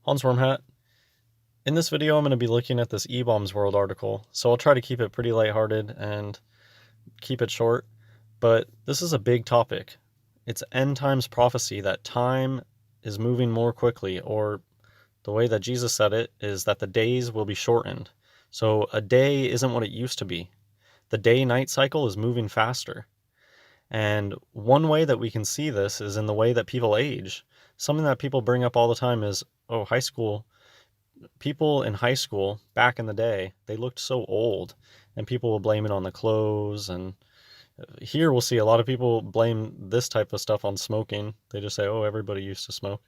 Hans Wormhat. In this video, I'm going to be looking at this eBaum's World article, so I'll try to keep it pretty lighthearted and keep it short, but this is a big topic. It's end times prophecy that time is moving more quickly, or the way that Jesus said it is that the days will be shortened. So a day isn't what it used to be. The day-night cycle is moving faster. And one way that we can see this is in the way that people age. Something that people bring up all the time is, oh, people in high school back in the day, they looked so old, and people will blame it on the clothes. And here we'll see a lot of people blame this type of stuff on smoking. They just say, oh, everybody used to smoke,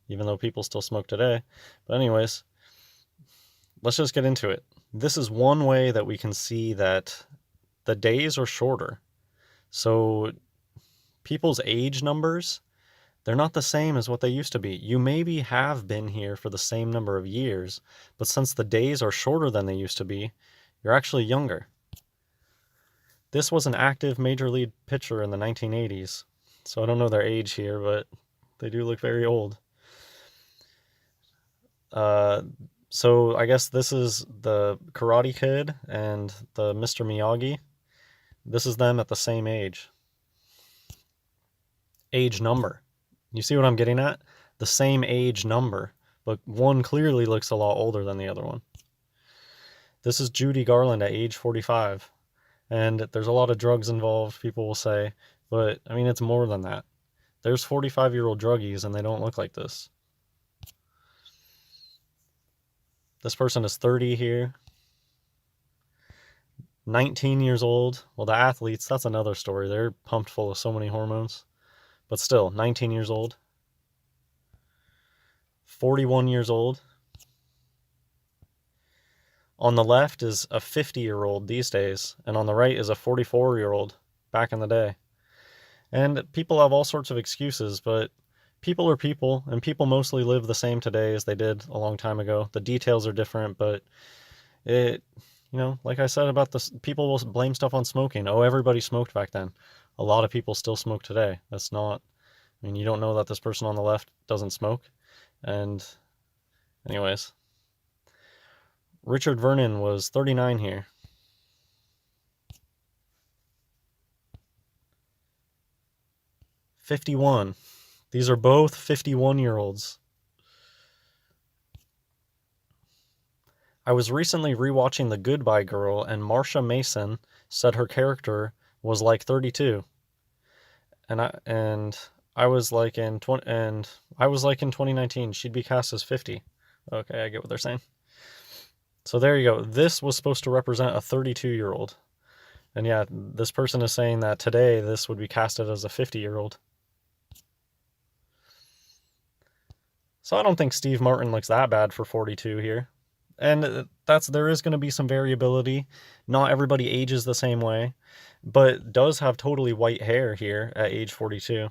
even though people still smoke today. But anyways, let's just get into it. This is one way that we can see that the days are shorter. So people's age numbers, they're not the same as what they used to be. You maybe have been here for the same number of years, but since the days are shorter than they used to be, you're actually younger. This was an active major league pitcher in the 1980s, so I don't know their age here, but they do look very old. So I guess this is the Karate Kid and the Mr. Miyagi. This is them at the same age. Age number. You see what I'm getting at? The same age number, but one clearly looks a lot older than the other one. This is Judy Garland at age 45, and there's a lot of drugs involved, people will say, but I mean, it's more than that. There's 45-year-old druggies, and they don't look like this. This person is 30 here. 19 years old. Well, the athletes, that's another story. They're pumped full of so many hormones. But still, 19 years old. 41 years old. On the left is a 50-year-old these days, and on the right is a 44-year-old back in the day. And people have all sorts of excuses, but people are people, and people mostly live the same today as they did a long time ago. The details are different, but like I said about this, people will blame stuff on smoking. Oh, everybody smoked back then. A lot of people still smoke today. You don't know that this person on the left doesn't smoke. And anyways, Richard Vernon was 39 here. '51. These are both 51-year-olds. I was recently rewatching The Goodbye Girl, and Marsha Mason said her character was like 32. And I was like in 2019 she'd be cast as 50. Okay, I get what they're saying. So there you go. This was supposed to represent a 32-year-old. And yeah, this person is saying that today this would be casted as a 50-year-old. So I don't think Steve Martin looks that bad for 42 here. And there is going to be some variability. Not everybody ages the same way, but does have totally white hair here at age 42.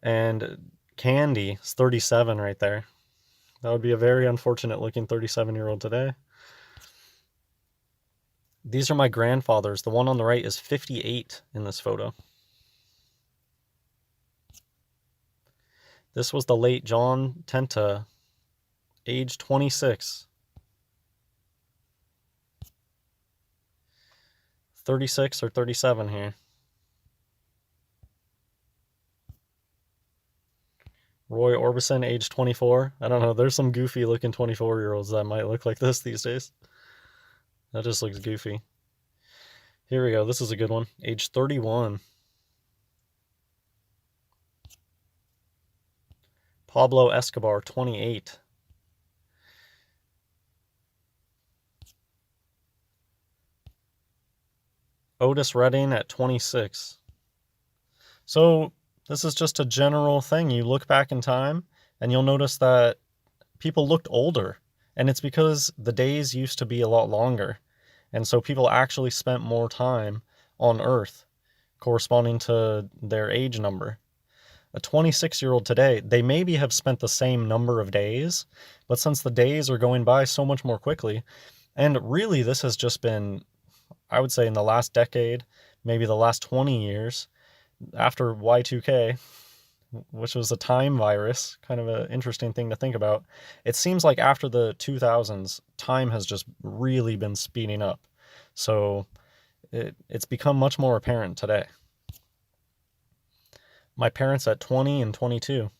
And Candy is 37 right there. That would be a very unfortunate looking 37-year-old today. These are my grandfathers. The one on the right is 58 in this photo. This was the late John Tenta, age 26. 36 or 37 here. Roy Orbison, age 24. I don't know, there's some goofy looking 24-year-olds that might look like this these days. That just looks goofy. Here we go, this is a good one. Age 31. Pablo Escobar, 28. Otis Redding at 26. So this is just a general thing. You look back in time and you'll notice that people looked older, and it's because the days used to be a lot longer. And so people actually spent more time on Earth corresponding to their age number. A 26-year-old today, they maybe have spent the same number of days, but since the days are going by so much more quickly, and really this has just been, I would say in the last decade, maybe the last 20 years, after Y2K, which was a time virus, kind of an interesting thing to think about. It seems like after the 2000s, time has just really been speeding up. So it's become much more apparent today. My parents at 20 and 22.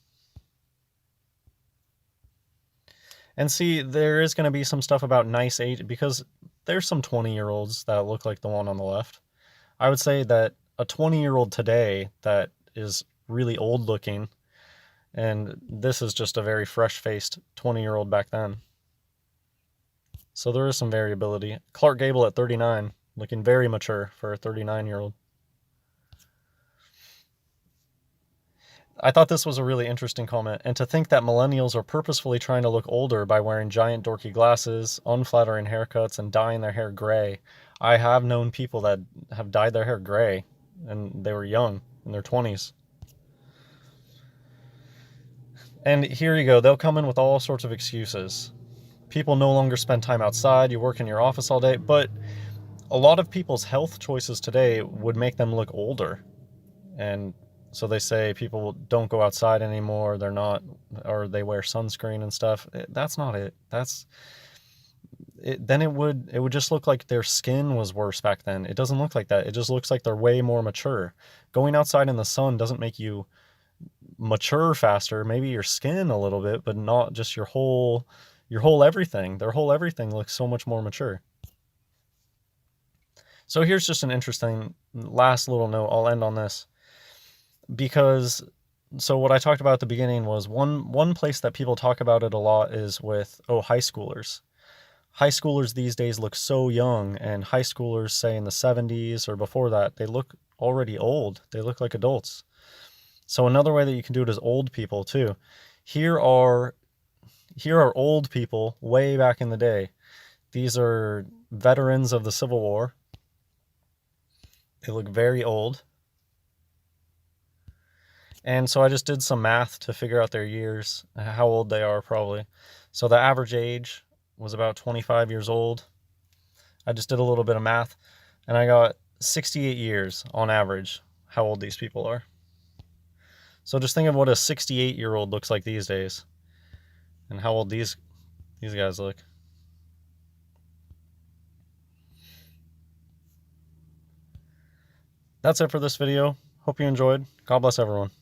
And see, there is going to be some stuff about nice age, because there's some 20-year-olds that look like the one on the left. I would say that a 20-year-old today that is really old looking, and this is just a very fresh-faced 20-year-old back then. So there is some variability. Clark Gable at 39, looking very mature for a 39-year-old. I thought this was a really interesting comment, and to think that millennials are purposefully trying to look older by wearing giant dorky glasses, unflattering haircuts, and dyeing their hair gray. I have known people that have dyed their hair gray, and they were young, in their 20s. And here you go, they'll come in with all sorts of excuses. People no longer spend time outside, you work in your office all day, but a lot of people's health choices today would make them look older. And so they say people don't go outside anymore, they're not, or they wear sunscreen and stuff. That's not it. That's it. Then it would just look like their skin was worse back then. It doesn't look like that. It just looks like they're way more mature. Going outside in the sun doesn't make you mature faster. Maybe your skin a little bit, but not just your whole everything. Their whole everything looks so much more mature. So here's just an interesting last little note. I'll end on this. Because, so what I talked about at the beginning was one place that people talk about it a lot is with, high schoolers. High schoolers these days look so young, and high schoolers, say in the 70s or before that, they look already old. They look like adults. So another way that you can do it is old people too. Here are old people way back in the day. These are veterans of the Civil War. They look very old. And so I just did some math to figure out their years, how old they are probably. So the average age was about 25 years old. I just did a little bit of math, and I got 68 years on average, how old these people are. So just think of what a 68-year-old looks like these days, and how old these guys look. That's it for this video. Hope you enjoyed. God bless everyone.